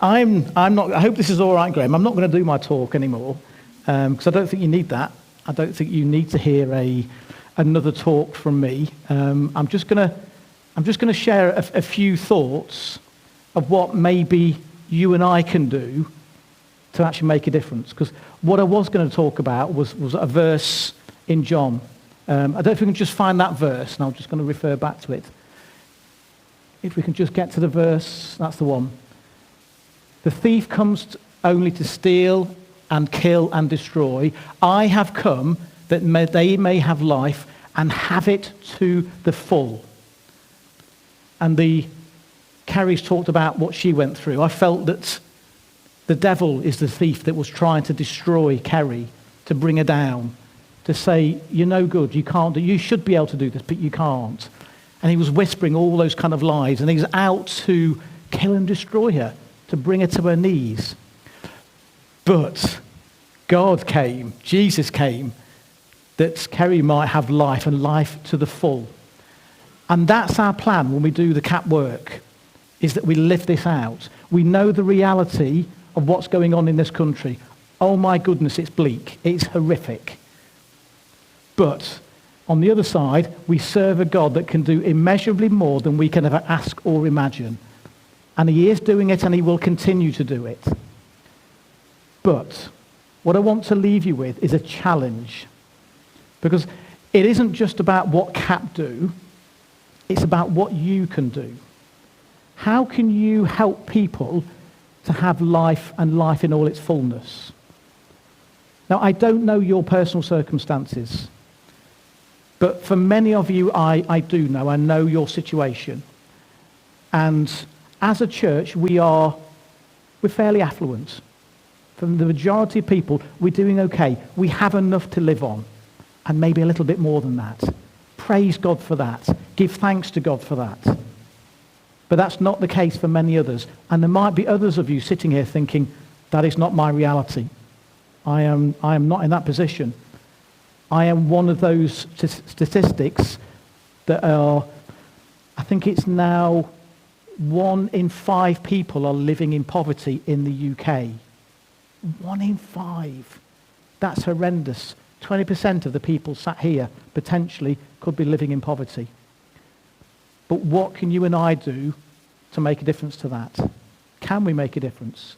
I'm not. I hope this is all right, Graham. I'm not going to do my talk anymore because I don't think you need that. I don't think you need to hear another talk from me. I'm just going to share a few thoughts of what maybe you and I can do to actually make a difference. Because what I was going to talk about was a verse in John. I don't know if we can just find that verse, and I'm just going to refer back to it. If we can just get to the verse, that's the one. The thief comes only to steal and kill and destroy. I have come that they may have life and have it to the full. And Carrie's talked about what she went through. I felt that the devil is the thief that was trying to destroy Carrie, to bring her down, to say, you're no good, you can't do, you should be able to do this, but you can't. And he was whispering all those kind of lies, and he was out to kill and destroy her, to bring her to her knees. But God came, Jesus came, that Kerry might have life and life to the full. And that's our plan when we do the CAP work, is that we live this out. We know the reality of what's going on in this country. Oh my goodness, it's bleak, it's horrific. But on the other side, we serve a God that can do immeasurably more than we can ever ask or imagine. And he is doing it, and he will continue to do it. But what I want to leave you with is a challenge. Because it isn't just about what CAP do, it's about what you can do. How can you help people to have life and life in all its fullness? Now, I don't know your personal circumstances, but for many of you, I do know. I know your situation. And as a church, we're fairly affluent. For the majority of people, we're doing okay. We have enough to live on, and maybe a little bit more than that. Praise God for that. Give thanks to God for that. But that's not the case for many others. And there might be others of you sitting here thinking, that is not my reality. I am not in that position. I am one of those statistics that are, I think it's now 1 in 5 people are living in poverty in the UK. 1 in 5. That's horrendous. 20% of the people sat here potentially could be living in poverty. But what can you and I do to make a difference to that? Can we make a difference?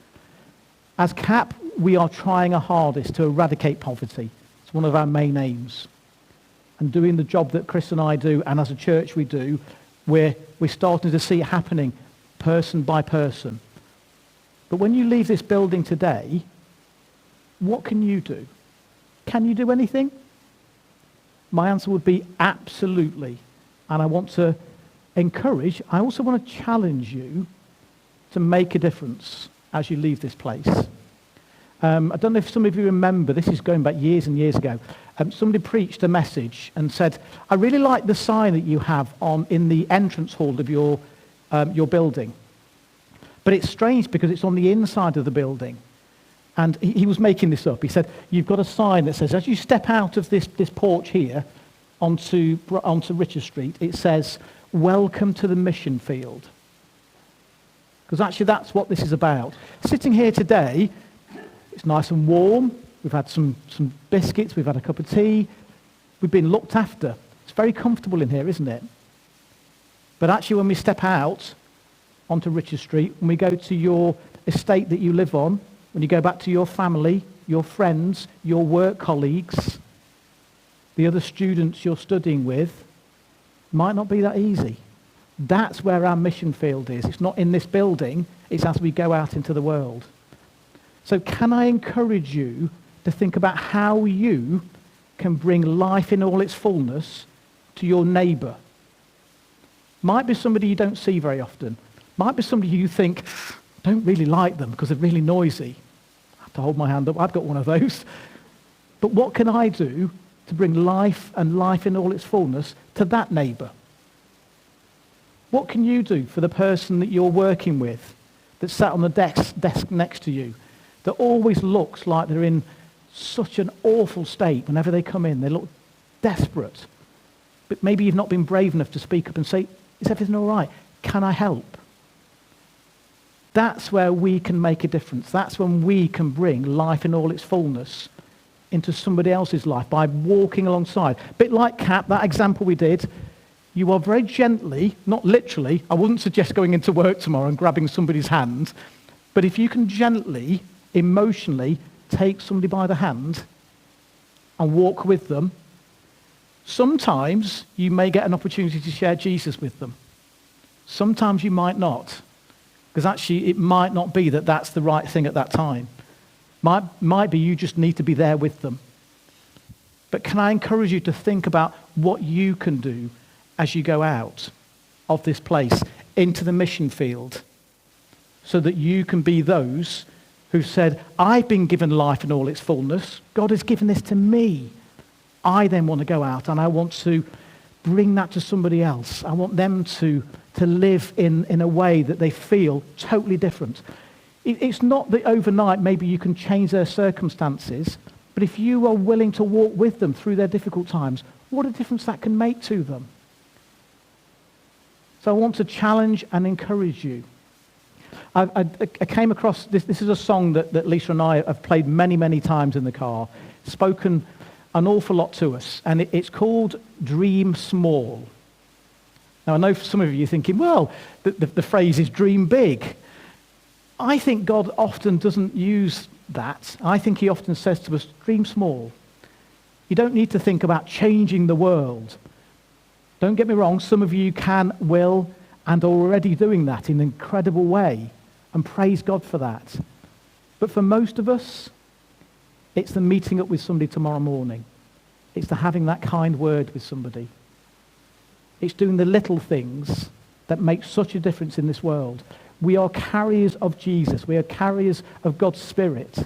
As CAP, we are trying our hardest to eradicate poverty. It's one of our main aims. And doing the job that Chris and I do, and as a church we do, we're starting to see it happening person by person. But when you leave this building today, what can you do? Can you do anything? My answer would be absolutely. And I want to encourage, I also want to challenge you to make a difference as you leave this place. I don't know if some of you remember, this is going back years and years ago, somebody preached a message and said, I really like the sign that you have in the entrance hall of your building. But it's strange because it's on the inside of the building. And he was making this up. He said, you've got a sign that says, as you step out of this porch here onto Richard Street, it says, welcome to the mission field. Because actually that's what this is about. Sitting here today, it's nice and warm. We've had some biscuits. We've had a cup of tea. We've been looked after. It's very comfortable in here, isn't it? But actually when we step out onto Richard Street, when we go to your estate that you live on, when you go back to your family, your friends, your work colleagues, the other students you're studying with, might not be that easy. That's where our mission field is. It's not in this building. It's as we go out into the world. So can I encourage you to think about how you can bring life in all its fullness to your neighbour? Might be somebody you don't see very often. Might be somebody you think, don't really like them because they're really noisy. I have to hold my hand up. I've got one of those. But what can I do to bring life and life in all its fullness to that neighbour? What can you do for the person that you're working with that's sat on the desk next to you that always looks like they're in such an awful state whenever they come in? They look desperate. But maybe you've not been brave enough to speak up and say, is everything all right? Can I help? That's where we can make a difference. That's when we can bring life in all its fullness into somebody else's life by walking alongside. A bit like Cap, that example we did, you are very gently, not literally, I wouldn't suggest going into work tomorrow and grabbing somebody's hand, but if you can gently, emotionally take somebody by the hand and walk with them, sometimes you may get an opportunity to share Jesus with them. Sometimes you might not, because actually it might not be that that's the right thing at that time. Might be you just need to be there with them. But can I encourage you to think about what you can do as you go out of this place into the mission field so that you can be those who said, I've been given life in all its fullness. God has given this to me. I then want to go out and I want to bring that to somebody else. I want them to live in a way that they feel totally different. It's not that overnight maybe you can change their circumstances, but if you are willing to walk with them through their difficult times, what a difference that can make to them. So I want to challenge and encourage you. I came across, this is a song that Lisa and I have played many, many times in the car, spoken an awful lot to us, and it's called Dream Small. Now I know for some of you are thinking, well, the phrase is dream big. I think God often doesn't use that. I think he often says to us, dream small. You don't need to think about changing the world. Don't get me wrong, some of you can, will, and are already doing that in an incredible way, and praise God for that. But for most of us, it's the meeting up with somebody tomorrow morning. It's the having that kind word with somebody. It's doing the little things that make such a difference in this world. We are carriers of Jesus. We are carriers of God's Spirit.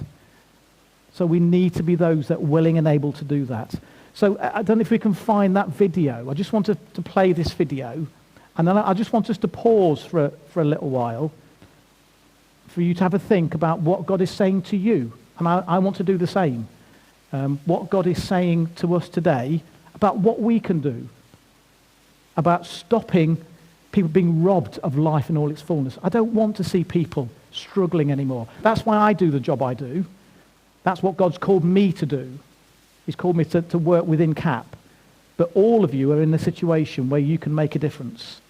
So we need to be those that are willing and able to do that. So I don't know if we can find that video. I just want to play this video. And then I just want us to pause for a little while for you to have a think about what God is saying to you. And I want to do the same. What God is saying to us today about what we can do, about stopping people being robbed of life in all its fullness. I don't want to see people struggling anymore. That's why I do the job I do. That's what God's called me to do. He's called me to work within CAP. But all of you are in a situation where you can make a difference.